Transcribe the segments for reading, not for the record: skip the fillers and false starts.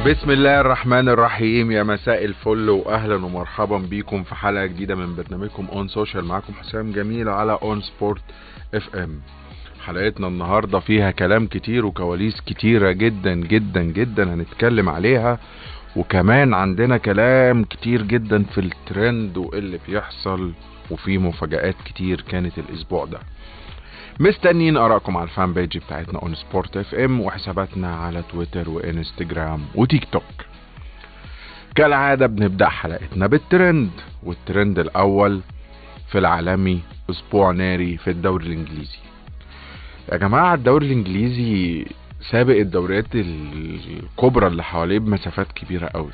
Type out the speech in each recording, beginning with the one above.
بسم الله الرحمن الرحيم. يا مساء الفل واهلا ومرحبا بيكم في حلقة جديدة من برنامجكم اون سوشيال. معاكم حسام جميل على اون سبورت اف ام. حلقتنا النهاردة فيها كلام كتير وكواليس كتيرة جدا جدا جدا هنتكلم عليها، وكمان عندنا كلام كتير جدا في الترند واللي بيحصل، وفي مفاجآت كتير كانت الاسبوع ده. مستنيين ارائكم على الفان بيج بتاعتنا اون سبورت اف ام وحساباتنا على تويتر وانستجرام وتيك توك. كالعادة بنبدأ حلقتنا بالترند، والترند الاول في العالمي اسبوع ناري في الدوري الانجليزي. يا جماعة الدوري الانجليزي سابق الدوريات الكبرى اللي حواليه بمسافات كبيرة قوي.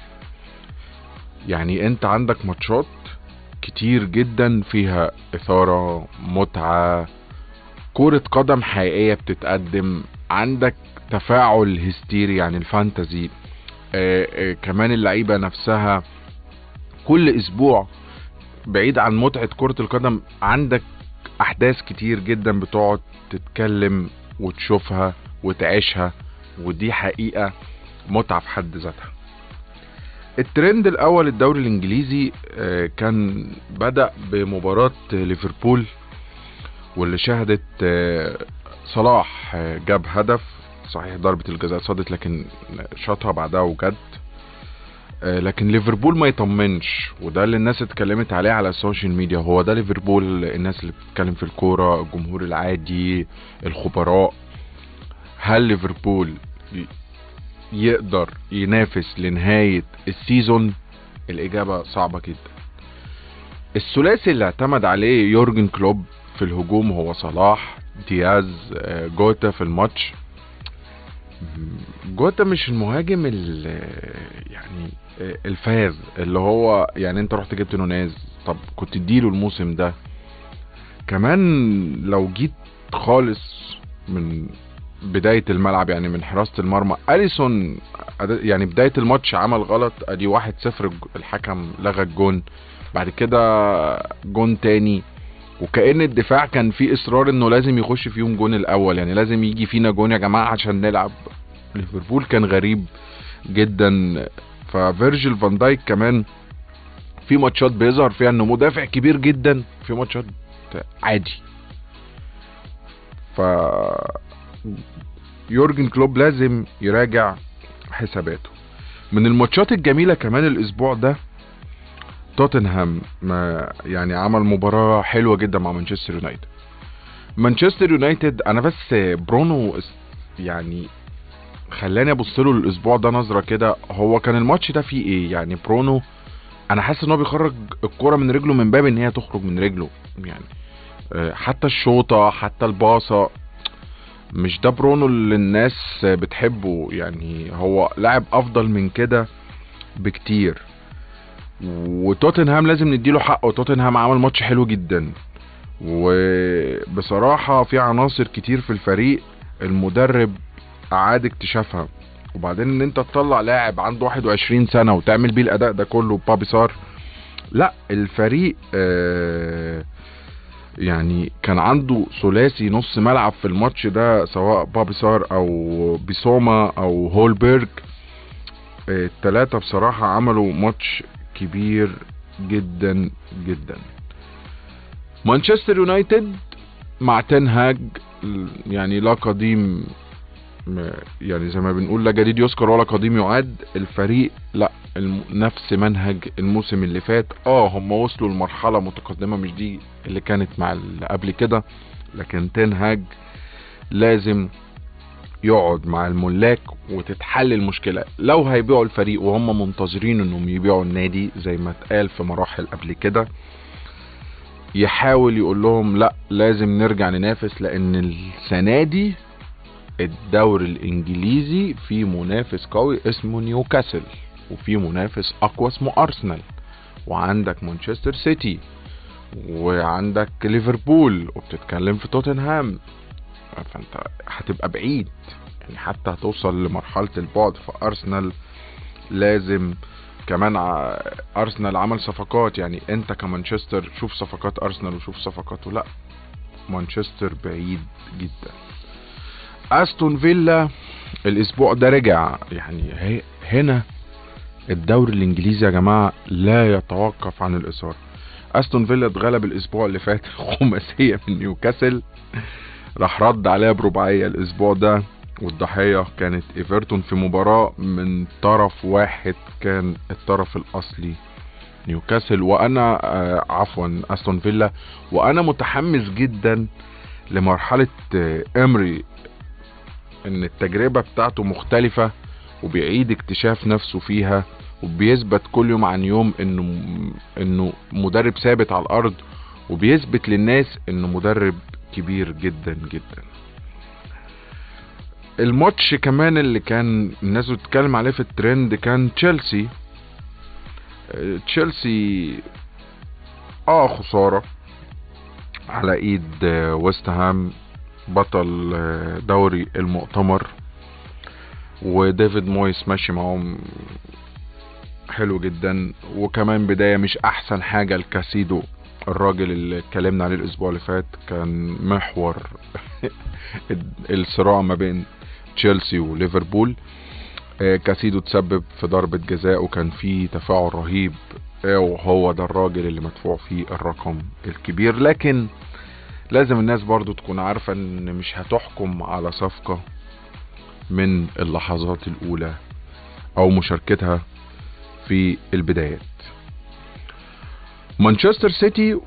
يعني انت عندك ماتشات كتير جدا فيها اثارة، متعة، كرة قدم حقيقية بتتقدم، عندك تفاعل هستيري يعني الفانتزي. كمان اللعيبة نفسها كل اسبوع بعيد عن متعة كرة القدم عندك احداث كتير جدا بتقعد تتكلم وتشوفها وتعيشها، ودي حقيقة متعة في حد ذاتها. الترند الاول الدوري الانجليزي كان بدأ بمباراة ليفربول، واللي شهدت صلاح جاب هدف صحيح، ضربة الجزاء صدت لكن شاطها بعدها وجد. لكن ليفربول ما يطمنش، وده اللي الناس اتكلمت عليه على السوشيال ميديا. هو ده ليفربول؟ الناس اللي بتتكلم في الكورة، الجمهور العادي، الخبراء، هل ليفربول يقدر ينافس لنهاية السيزون؟ الإجابة صعبة جدا. الثلاثي اللي اعتمد عليه يورجن كلوب في الهجوم هو صلاح، دياز، جوتا في الماتش. جوتا مش المهاجم يعني الفاز اللي هو يعني انت رحت جبت نوناز، طب كنت تديله الموسم ده. كمان لو جيت خالص من بداية الملعب يعني من حراسة المرمى، أليسون يعني بداية الماتش عمل غلط، ادي 1-0 الحكم لغى الجون، بعد كده جون تاني، وكأن الدفاع كان فيه اصرار انه لازم يخش فيهم جون الاول، يعني لازم يجي فينا جون يا جماعة عشان نلعب. ليفربول كان غريب جدا. ففيرجيل فان دايك كمان في ماتشات بيظهر فيها انه مدافع كبير جدا، في ماتشات عادي. ف يورجن كلوب لازم يراجع حساباته. من الماتشات الجميلة كمان الاسبوع ده توتنهام ما يعني عمل مباراة حلوة جدا مع مانشستر يونايتد. مانشستر يونايتد انا بس برونو يعني خلاني ابص له الاسبوع ده نظرة كده. هو كان الماتش ده فيه ايه؟ يعني برونو انا حاسس ان هو بيخرج الكرة من رجله من باب ان هي تخرج من رجله، يعني حتى الشوطة حتى الباصة مش ده برونو اللي الناس بتحبه. يعني هو لاعب افضل من كده بكتير، وتوتنهام لازم نديله حقه. توتنهام عمل ماتش حلو جدا، وبصراحة في عناصر كتير في الفريق المدرب اعاد اكتشافها. وبعدين ان انت تطلع لاعب عنده 21 سنة وتعمل بيه الاداء ده كله بابي سار، لا الفريق يعني كان عنده ثلاثي نص ملعب في الماتش ده، سواء بابي سار او بيسوما او هولبرج. التلاتة بصراحة عملوا ماتش كبير جدا جدا. مانشستر يونايتد مع تنهاج يعني لا قديم، يعني زي ما بنقول لا جديد يذكر ولا قديم يعاد. الفريق لا نفس منهج الموسم اللي فات. هم وصلوا لمرحلة متقدمة مش دي اللي كانت مع اللي قبل كده، لكن تنهاج لازم يقعد مع الملاك وتتحل المشكلة. لو هيبيعوا الفريق وهم منتظرين انهم يبيعوا النادي زي ما اتقال في مراحل قبل كده، يحاول يقول لهم لا لازم نرجع ننافس، لان السنة دي الدوري الانجليزي في منافس قوي اسمه نيوكاسل، وفي منافس اقوى اسمه ارسنال، وعندك مانشستر سيتي، وعندك ليفربول، وبتتكلم في توتنهام. فانت هتبقى بعيد، يعني حتى هتوصل لمرحلة البعد. فارسنال لازم كمان ارسنال عمل صفقات، يعني انت كمانشستر شوف صفقات ارسنال وشوف صفقاته، لا مانشستر بعيد جدا. استون فيلا الاسبوع ده رجع، يعني هنا الدوري الانجليزي يا جماعة لا يتوقف عن الاثارة. استون فيلا اتغلب الاسبوع اللي فات خماسية من نيوكاسل، راح رد عليها برباعية الاسبوع ده، والضحية كانت ايفرتون في مباراة من طرف واحد كان الطرف الاصلي نيوكاسل. وانا عفوا استون فيلا. وانا متحمس جدا لمرحلة امري، ان التجربة بتاعته مختلفة وبيعيد اكتشاف نفسه فيها، وبيثبت كل يوم عن يوم انه مدرب ثابت على الارض، وبيثبت للناس انه مدرب كبير جدا جدا. الماتش كمان اللي كان الناس بتتكلم عليه في الترند كان تشيلسي. خسارة على ايد ويست هام بطل دوري المؤتمر، وديفيد مويس ماشي معهم حلو جدا، وكمان بداية مش احسن حاجة الكاسيدو، الراجل اللي اتكلمنا عليه الاسبوع اللي فات كان محور الصراع ما بين تشيلسي وليفربول. كاسيدو تسبب في ضربة جزاء وكان فيه تفاعل رهيب، وهو ده الراجل اللي مدفوع فيه الرقم الكبير. لكن لازم الناس برضو تكون عارفة ان مش هتحكم على صفقة من اللحظات الاولى او مشاركتها في البدايات. مانشستر سيتي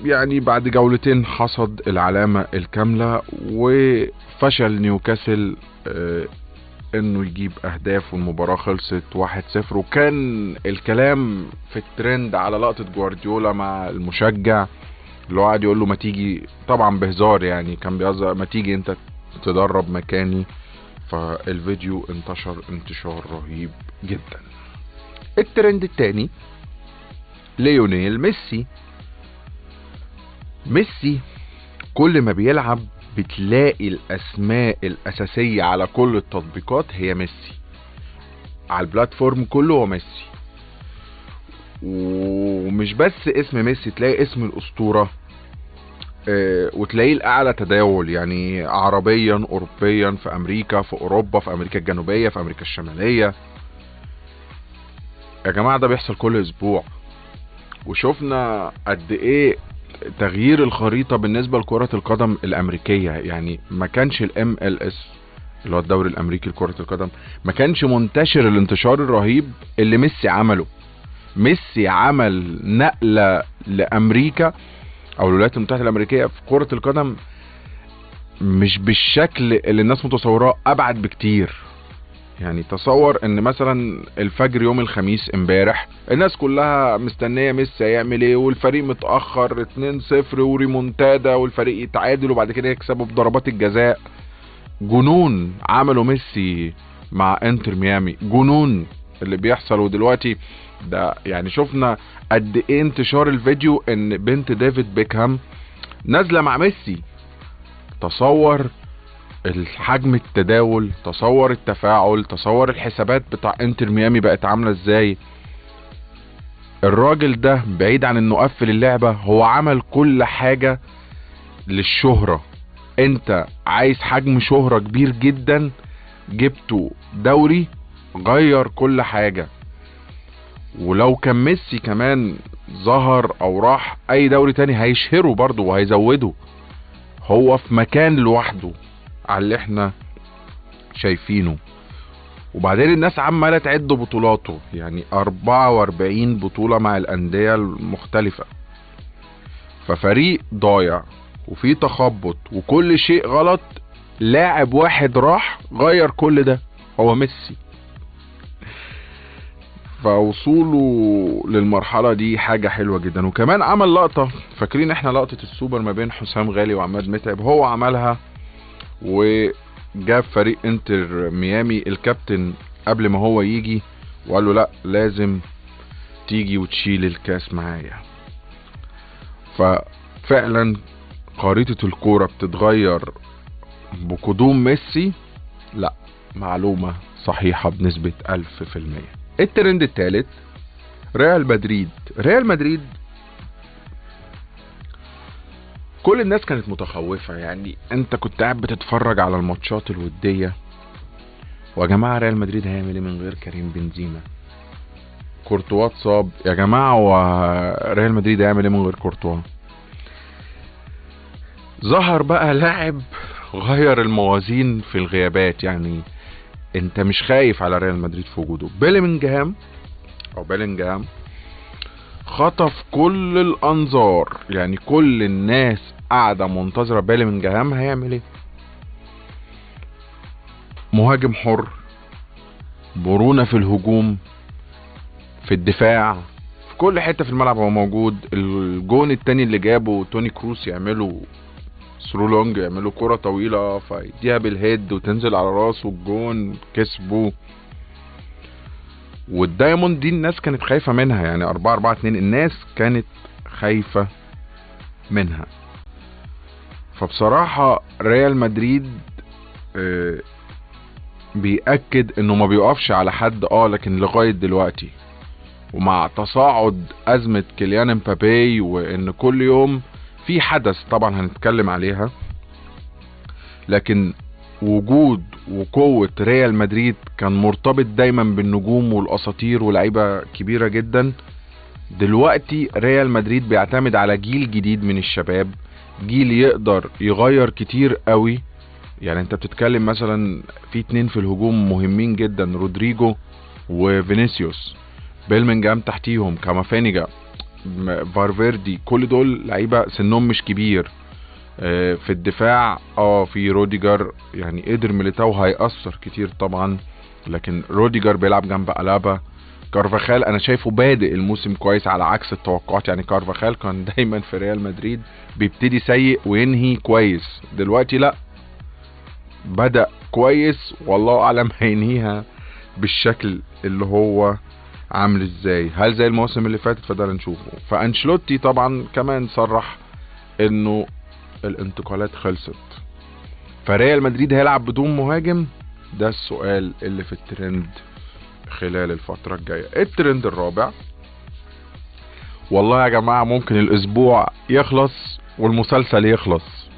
يعني بعد جولتين حصد العلامة الكاملة، وفشل نيوكاسل انه يجيب اهداف، والمباراة خلصت 1-0. وكان الكلام في الترند على لقطة جوارديولا مع المشجع اللي هو قاعد يقول له ما تيجي، طبعا بهزار يعني، كان بيهزر، ما تيجي انت تدرب مكاني. فالفيديو انتشر انتشار رهيب جدا. الترند التاني ليونيل ميسي كل ما بيلعب بتلاقي الاسماء الاساسية على كل التطبيقات هي ميسي، على البلاتفورم كله هو ميسي. ومش بس اسم ميسي، تلاقي اسم الاسطورة، وتلاقيه الاعلى تداول، يعني عربيا، اوروبيا، في امريكا، في اوروبا، في امريكا الجنوبية، في امريكا الشمالية. يا جماعة ده بيحصل كل اسبوع، وشوفنا قد ايه تغيير الخريطة بالنسبة لكرة القدم الامريكية. يعني ما كانش الام ال اس اللي هو الدوري الامريكي لكرة القدم ما كانش منتشر الانتشار الرهيب اللي ميسي عمله. ميسي عمل نقلة لامريكا او الولايات المتحدة الامريكية في كرة القدم مش بالشكل اللي الناس متصوراه، ابعد بكتير. يعني تصور ان مثلا الفجر يوم الخميس امبارح الناس كلها مستنية ميسي هيعمل ايه، والفريق متأخر 2-0 وريمونتادا، والفريق يتعادل وبعد كده يكسبوا بضربات الجزاء. جنون عمله ميسي مع انتر ميامي، جنون اللي بيحصل. ودلوقتي ده يعني شفنا قد ايه انتشار الفيديو ان بنت ديفيد بيكهام نازلة مع ميسي. تصور الحجم التداول، تصور التفاعل، تصور الحسابات بتاع انتر ميامي بقت عاملة ازاي. الراجل ده بعيد عن انه قفل اللعبة، هو عمل كل حاجة للشهرة. انت عايز حجم شهرة كبير جدا، جبته دوري غير كل حاجة. ولو كان ميسي كمان ظهر او راح اي دوري تاني هيشهره برضه وهيزوده. هو في مكان لوحده على اللي احنا شايفينه. وبعدين الناس عمالة تعد بطولاته، يعني 44 بطولة مع الأندية المختلفة. ففريق ضايع وفي تخبط وكل شيء غلط، لاعب واحد راح غير كل ده، هو ميسي. فوصوله للمرحلة دي حاجة حلوة جدا. وكمان عمل لقطة، فاكرين احنا لقطة السوبر ما بين حسام غالي وعماد متعب، هو عملها وجاب فريق انتر ميامي الكابتن قبل ما هو يجي وقال له لا لازم تيجي وتشيل الكاس معايا. ففعلا خريطة الكورة بتتغير بقدوم ميسي. لا، معلومة صحيحة بنسبة 1000%. الترند الثالث ريال مدريد كل الناس كانت متخوفة. يعني انت كنت قاعد بتتفرج على الماتشات الودية ويا جماعه ريال مدريد هيعمل ايه من غير كريم بنزيما؟ كورتوا اتصاب يا جماعه، وريال مدريد هيعمل ايه من غير كورتوا؟ ظهر بقى لاعب غير الموازين في الغيابات، يعني انت مش خايف على ريال مدريد في وجوده. بيلينجهام خطف كل الانظار، يعني كل الناس قاعده منتظره بيلينجهام هيعمل ايه. مهاجم حر، مرونه في الهجوم، في الدفاع، في كل حته في الملعب هو موجود. الجون التاني اللي جابه توني كروس يعمله ثرو لونج، يعملوا كرة طويلة فيديها بالهيد وتنزل على راسه الجون، كسبه. والدايموند دي الناس كانت خايفة منها، يعني 4-4-2 الناس كانت خايفة منها. فبصراحة ريال مدريد بيأكد انه ما بيقفش على حد، لكن لغاية دلوقتي ومع تصاعد ازمة كيليان امبابي، وان كل يوم في حدث طبعا هنتكلم عليها، لكن وجود وقوة ريال مدريد كان مرتبط دايما بالنجوم والاساطير ولاعيبة كبيرة جدا. دلوقتي ريال مدريد بيعتمد على جيل جديد من الشباب، جيل يقدر يغير كتير قوي. يعني انت بتتكلم مثلا في 2 في الهجوم مهمين جدا، رودريجو وفينيسيوس، بيلمنجهام تحتيهم، كامافينيجا، فارفيردي، كل دول لعيبه سنهم مش كبير. في الدفاع في روديجر، يعني قدر ميليتاو هيأثر كتير طبعا، لكن روديجر بيلعب جنب ألابا. كارفاخال انا شايفه بادئ الموسم كويس على عكس التوقعات، يعني كارفاخال كان دايما في ريال مدريد بيبتدي سيء وينهي كويس، دلوقتي لا، بدأ كويس والله اعلم هينهيها بالشكل اللي هو عامل ازاي. هل زي المواسم اللي فاتت؟ فده اللي نشوفه. فانشلوتي طبعا كمان صرح انه الانتقالات خلصت، فريال مدريد هيلعب بدون مهاجم. ده السؤال اللي في الترند خلال الفترة الجاية. الترند الرابع، والله يا جماعة ممكن الاسبوع يخلص والمسلسل يخلص.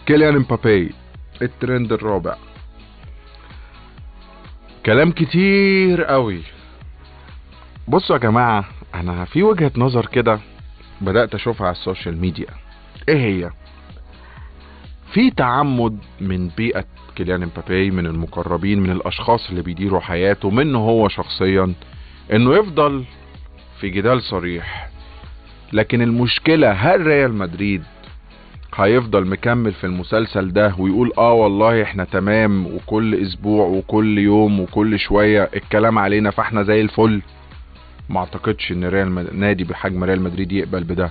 كيليان امبابي الترند الرابع، كلام كتير قوي. بصوا يا جماعة، انا في وجهة نظر كده بدأت اشوفها على السوشيال ميديا. ايه هي؟ في تعمد من بيئة كيليان امبابي، من المقربين، من الاشخاص اللي بيديروا حياته، منه هو شخصيا، انه يفضل في جدال صريح. لكن المشكلة، هل ريال مدريد هيفضل مكمل في المسلسل ده ويقول والله احنا تمام، وكل اسبوع وكل يوم وكل شوية الكلام علينا فاحنا زي الفل؟ ما اعتقدش ان نادي بحجم ريال مدريد يقبل بده.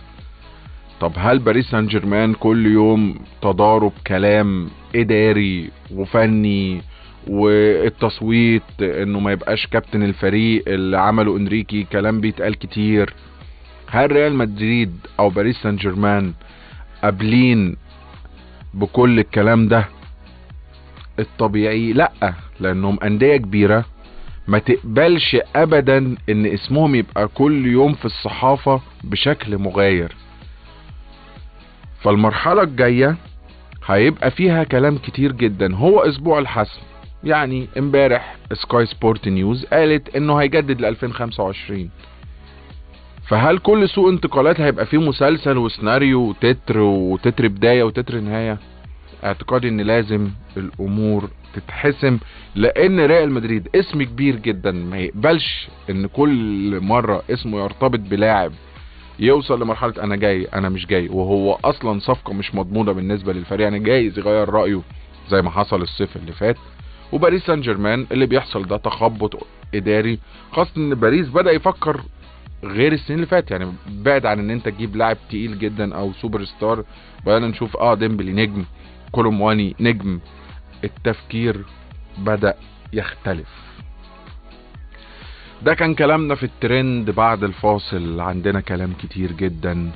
طب هل باريس سان جيرمان كل يوم تضارب كلام اداري وفني، والتصويت انه ما يبقاش كابتن الفريق اللي عمله انريكي، كلام بيتقال كتير؟ هل ريال مدريد او باريس سان جيرمان قابلين بكل الكلام ده؟ الطبيعي لا، لانهم اندية كبيرة ما تقبلش ابدا ان اسمهم يبقى كل يوم في الصحافة بشكل مغاير. فالمرحلة الجاية هيبقى فيها كلام كتير جدا. هو اسبوع الحسم، يعني امبارح سكاي سبورت نيوز قالت انه هيجدد ل 2025. فهل كل سوق انتقالات هيبقى فيه مسلسل وسيناريو وتتر بداية وتتر نهاية؟ اعتقادي ان لازم الامور تتحسم، لان ريال مدريد اسم كبير جدا، ما يقبلش ان كل مرة اسمه يرتبط بلاعب يوصل لمرحلة انا جاي انا مش جاي، وهو اصلا صفقة مش مضمونة بالنسبة للفريق، يعني جايز يغير رأيه زي ما حصل الصيف اللي فات. وباريس سان جيرمان اللي بيحصل ده تخبط اداري، خاصة ان باريس بدأ يفكر غير السنين اللي فات، يعني بعد عن ان انت تجيب لاعب تقيل جدا او سوبر ستار. بدأنا نشوف ديمبلي نجم، كولومواني نجم، التفكير بدأ يختلف. ده كان كلامنا في الترند. بعد الفاصل عندنا كلام كتير جدا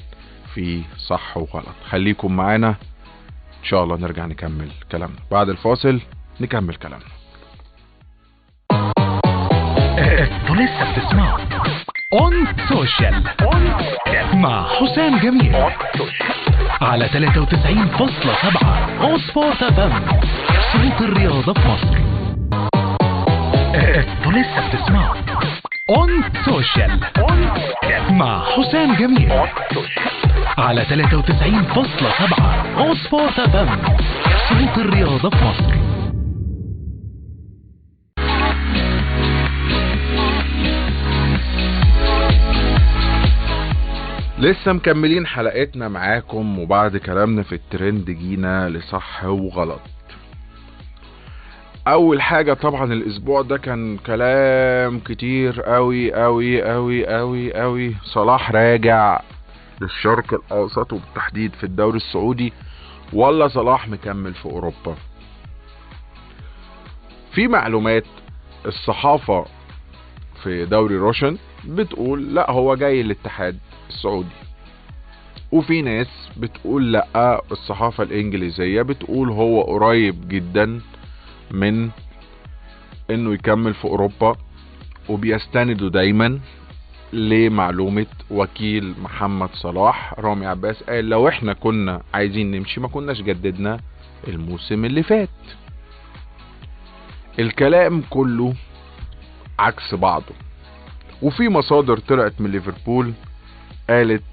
في صح وغلط، خليكم معانا ان شاء الله نرجع نكمل كلامنا بعد الفاصل. نكمل كلامنا. انتوا لسه بتسمعوا اون سوشيال مع حسام جميل على 93.7 اون سبورت FM، صوت الرياضة في مصر. انتوا لسه بتسمعوا اون سوشيال مع حسام جميل على 93.7 اون سبورت اف ام، صوت الرياضة في مصر. لسه مكملين حلقتنا معاكم، وبعد كلامنا في الترند جينا لصح وغلط. اول حاجة طبعا الاسبوع ده كان كلام كتير قوي قوي قوي قوي قوي. صلاح راجع للشرق الاوسط وبالتحديد في الدوري السعودي، ولا صلاح مكمل في اوروبا؟ في معلومات الصحافة في دوري روشن بتقول لا هو جاي الاتحاد السعودي، وفي ناس بتقول لا الصحافة الانجليزية بتقول هو قريب جدا من انه يكمل في اوروبا، وبيستندوا دايما لمعلومة وكيل محمد صلاح رامي عباس. قال لو احنا كنا عايزين نمشي ما كناش جددنا الموسم اللي فات. الكلام كله عكس بعضه، وفي مصادر طلعت من ليفربول قالت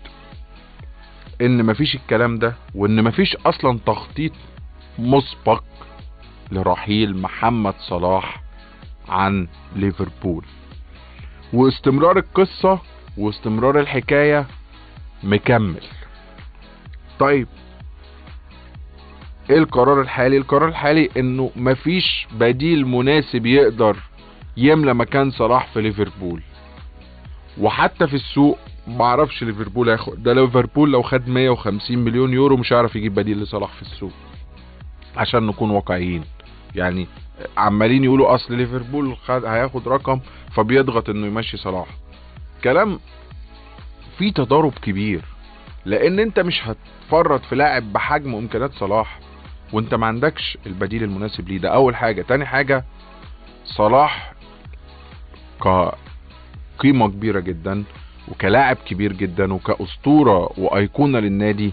ان مفيش الكلام ده، وان مفيش اصلا تخطيط مسبق لرحيل محمد صلاح عن ليفربول، واستمرار القصة واستمرار الحكاية مكمل. طيب ايه القرار الحالي؟ القرار الحالي انه مفيش بديل مناسب يقدر يملى مكان صلاح في ليفربول، وحتى في السوق معرفش ليفربول هياخد ده. ليفربول لو خد 150 مليون يورو مش هيعرف يجيب بديل لصلاح في السوق، عشان نكون واقعيين. يعني عمالين يقولوا اصل ليفربول هياخد رقم فبيضغط انه يمشي صلاح. كلام فيه تضارب كبير، لان انت مش هتفرط في لاعب بحجم وامكانيات صلاح وانت ما عندكش البديل المناسب ليه. ده اول حاجة. تاني حاجة، صلاح كقيمة كبيرة جدا وكلاعب كبير جدا وكأسطورة وايقونة للنادي،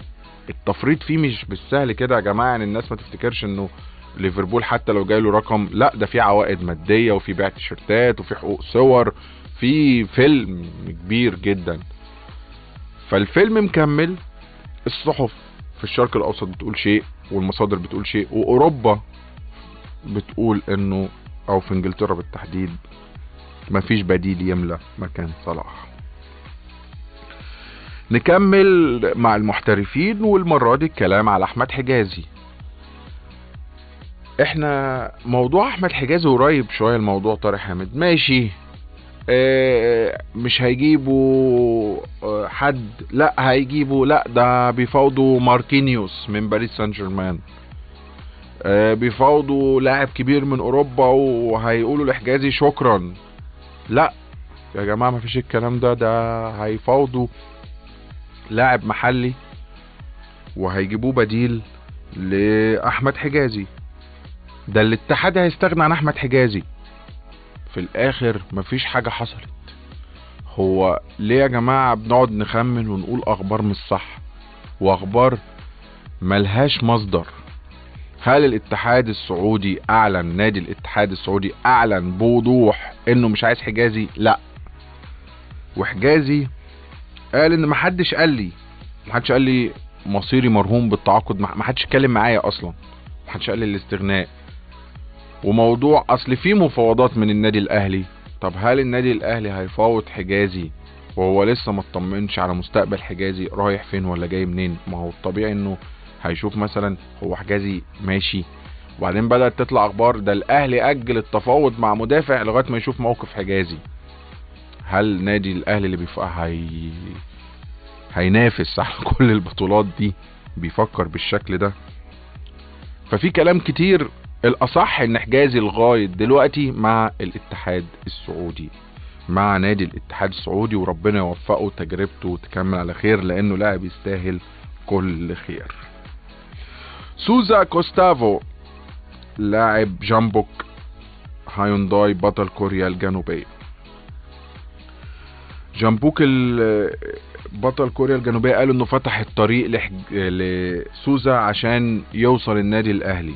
التفريط فيه مش بالسهل كده يا جماعة. يعني الناس ما تفتكرش انه ليفربول حتى لو جايله رقم، لا ده في عوائد مادية وفي بيع تيشيرتات وفي حقوق صور، في فيلم كبير جدا. فالفيلم مكمل. الصحف في الشرق الاوسط بتقول شيء والمصادر بتقول شيء، واوروبا بتقول انه، او في انجلترا بالتحديد، مفيش بديل يملى مكان صلاح. نكمل مع المحترفين، والمرة دي الكلام على احمد حجازي. احنا موضوع احمد حجازي قريب شوية الموضوع طارق حامد، ماشي. مش هيجيبوا حد، لا هيجيبوا، لا ده بيفاوضوا ماركينيوس من باريس سان جيرمان، بيفاوضوا لاعب كبير من اوروبا وهيقولوا لحجازي شكرا. لا يا جماعة مفيش الكلام ده هيفاوضوا لاعب محلي وهيجيبوه بديل لأحمد حجازي. ده الاتحاد هيستغنى عن أحمد حجازي. في الآخر مفيش حاجة حصلت. هو ليه يا جماعة بنقعد نخمن ونقول أخبار مش صح وأخبار ملهاش مصدر؟ هل الاتحاد السعودي أعلن، نادي الاتحاد السعودي أعلن بوضوح إنه مش عايز حجازي؟ لا. وحجازي قال إن محدش قال لي مصيري مرهون بالتعاقد، محدش اتكلم معايا أصلا، محدش قال لي الاستغناء. وموضوع اصل في مفاوضات من النادي الاهلي. طب هل النادي الاهلي هيفاوض حجازي وهو لسه ما اطمنش على مستقبل حجازي رايح فين ولا جاي منين؟ ما هو الطبيعي انه هيشوف مثلا هو حجازي ماشي، وبعدين بدأت تطلع اخبار ده الاهلي اجل التفاوض مع مدافع لغايه ما يشوف موقف حجازي. هل نادي الاهلي اللي هينافس على كل البطولات دي بيفكر بالشكل ده؟ ففي كلام كتير. الاصح ان حجازي لغاية دلوقتي مع الاتحاد السعودي، مع نادي الاتحاد السعودي، وربنا يوفقه وتجربته وتكمل على خير لانه لاعب يستاهل كل خير. سوزا كوستافو لاعب جامبوك هايونداي بطل كوريا الجنوبية. جامبوك بطل كوريا الجنوبية قالوا انه فتح الطريق لسوزا عشان يوصل النادي الاهلي،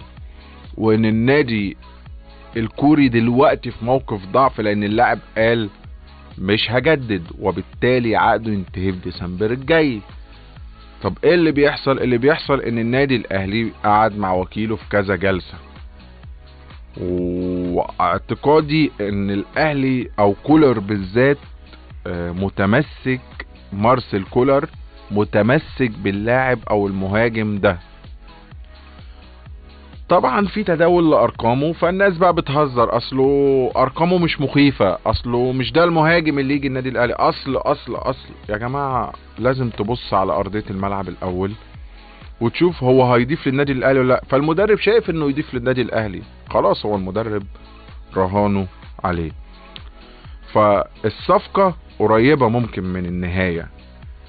وان النادي الكوري دلوقتي في موقف ضعف، لان اللاعب قال مش هجدد، وبالتالي عقده ينتهي في ديسمبر الجاي. طب ايه اللي بيحصل؟ اللي بيحصل ان النادي الاهلي قعد مع وكيله في كذا جلسة، واعتقادي ان الاهلي او كولر بالذات متمسك، مارسيل كولر متمسك باللاعب او المهاجم ده. طبعا في تداول لارقامه، فالناس بقى بتهزر، اصله ارقامه مش مخيفة، اصله مش ده المهاجم اللي يجي النادي الاهلي. اصل يا جماعة لازم تبص على ارضية الملعب الاول وتشوف هو هيضيف للنادي الاهلي ولا لا. فالمدرب شايف انه يضيف للنادي الاهلي، خلاص هو المدرب رهانه عليه. فالصفقة قريبة ممكن من النهاية،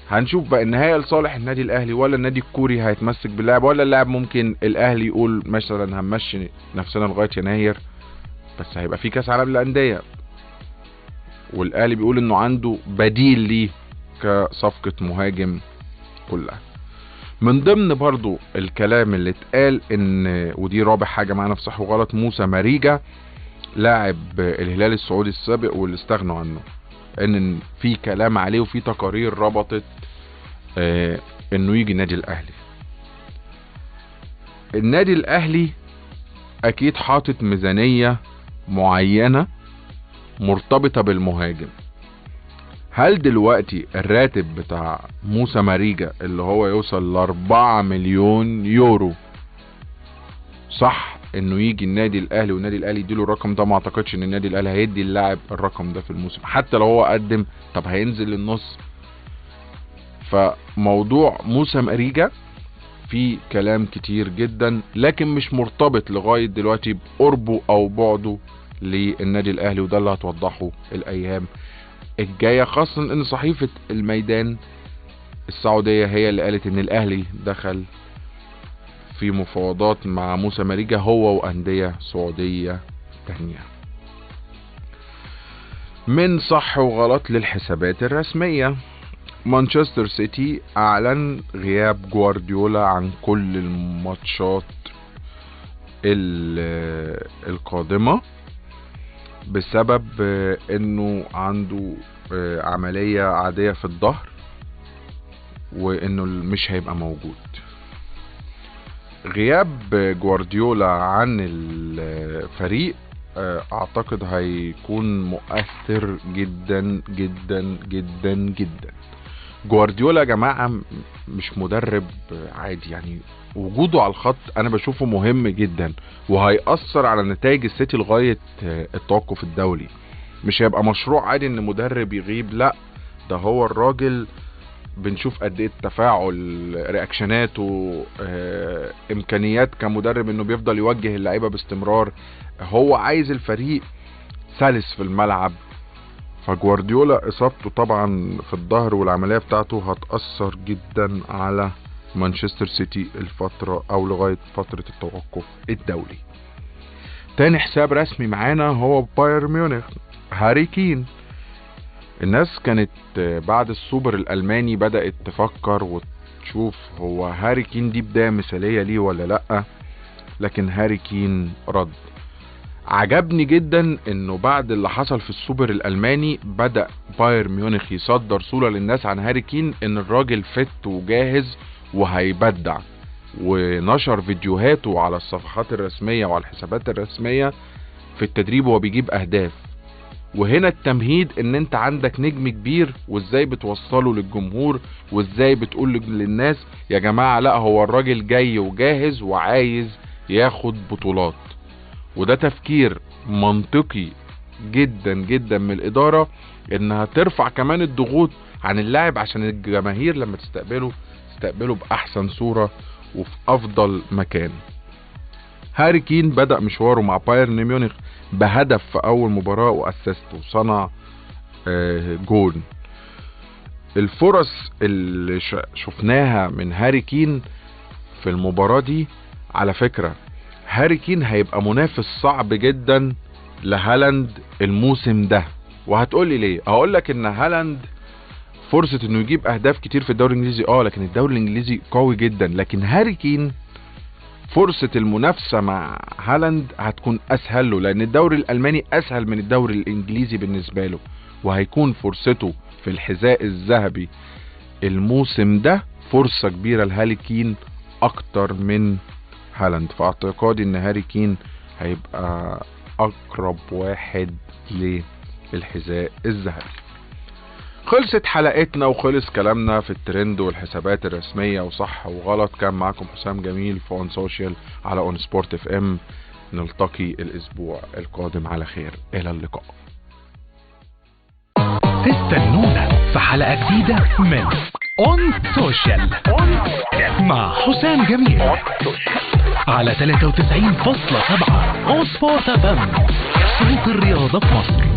هنشوف بقى النهاية لصالح النادي الاهلي ولا النادي الكوري هيتمسك باللاعب، ولا اللاعب ممكن الاهلي يقول مثلا هنمشي نفسنا لغاية يناير، بس هيبقى في كاس عالم للأندية والاهلي بيقول انه عنده بديل ليه كصفقة مهاجم كلها. من ضمن برضو الكلام اللي اتقال ان، ودي رابع حاجة معانا في صح وغلط، موسى ماريجا لاعب الهلال السعودي السابق واللي استغنوا عنه، ان في كلام عليه وفي تقارير ربطت انه يجي النادي الاهلي. النادي الاهلي اكيد حاطط ميزانية معينة مرتبطة بالمهاجم. هل دلوقتي الراتب بتاع موسى ماريجا اللي هو يوصل ل4 مليون يورو صح انه يجي النادي الاهلي والنادي الاهلي يديله الرقم ده؟ ما اعتقدش ان النادي الاهلي هيدي اللاعب الرقم ده في الموسم، حتى لو هو قدم. طب هينزل للنص. فموضوع موسى ماريجا في كلام كتير جدا، لكن مش مرتبط لغاية دلوقتي بقربه او بعده للنادي الاهلي، وده اللي هتوضحه الايام الجاية، خاصة ان صحيفة الميدان السعودية هي اللي قالت ان الاهلي دخل في مفاوضات مع موسى ماريجا هو واندية سعودية تانية. من صح وغلط للحسابات الرسمية، مانشستر سيتي اعلن غياب جوارديولا عن كل الماتشات القادمة بسبب انه عنده عملية عادية في الظهر، وانه مش هيبقى موجود. غياب جوارديولا عن الفريق اعتقد هيكون مؤثر جدا جدا جدا جدا. جوارديولا يا جماعة مش مدرب عادي، يعني وجوده على الخط انا بشوفه مهم جدا، وهيأثر على نتائج السيتي لغاية التوقف الدولي. مش هيبقى مشروع عادي ان مدرب يغيب، لا ده هو الراجل بنشوف قد ايه التفاعل، رياكشناته، امكانيات كمدرب انه بيفضل يوجه اللعيبه باستمرار. هو عايز الفريق سلس في الملعب. فجوارديولا اصابته طبعا في الظهر والعمليه بتاعته هتأثر جدا على مانشستر سيتي الفتره او لغايه فتره التوقف الدولي. تاني حساب رسمي معانا هو بايرن ميونخ، هاري كين. الناس كانت بعد السوبر الألماني بدأت تفكر وتشوف هو هاري كين دي بداية مثالية ليه ولا لأ، لكن هاري كين رد. عجبني جدا انه بعد اللي حصل في السوبر الألماني بدأ بايرن ميونخ يصدر صورة للناس عن هاري كين ان الراجل فت وجاهز وهيبدع، ونشر فيديوهاته على الصفحات الرسمية وعلى الحسابات الرسمية في التدريب وهو بيجيب أهداف. وهنا التمهيد ان انت عندك نجم كبير، وازاي بتوصله للجمهور، وازاي بتقول للناس يا جماعة لا هو الراجل جاي وجاهز وعايز ياخد بطولات. وده تفكير منطقي جدا جدا من الادارة، انها ترفع كمان الضغوط عن اللاعب عشان الجماهير لما تستقبله باحسن صورة وفي افضل مكان. هاري كين بدأ مشواره مع بايرن ميونخ بهدف في اول مباراة واسست وصنع جول. الفرص اللي شفناها من هاري كين في المباراة دي، على فكرة هاري كين هيبقى منافس صعب جدا لهالاند الموسم ده. وهتقولي ليه؟ هقولك ان هالاند فرصة انه يجيب اهداف كتير في الدوري الانجليزي لكن الدوري الانجليزي قوي جدا، لكن هاري كين فرصة المنافسة مع هالاند هتكون اسهل له، لان الدوري الالماني اسهل من الدوري الانجليزي بالنسبة له، وهيكون فرصته في الحذاء الذهبي الموسم ده فرصة كبيرة لهاري كين اكتر من هالاند. فاعتقادي ان هاري كين هيبقى اقرب واحد للحذاء الذهبي. خلصت حلقتنا وخلص كلامنا في الترند والحسابات الرسمية وصح وغلط. كان معكم حسام جميل في اون سوشيال على اون سبورت اف ام. نلتقي الاسبوع القادم على خير، الى اللقاء. استنونا في حلقة جديدة من اون سوشيال مع حسام جميل على 93.7 اون سبورت اف ام، صوت الرياضة في مصر.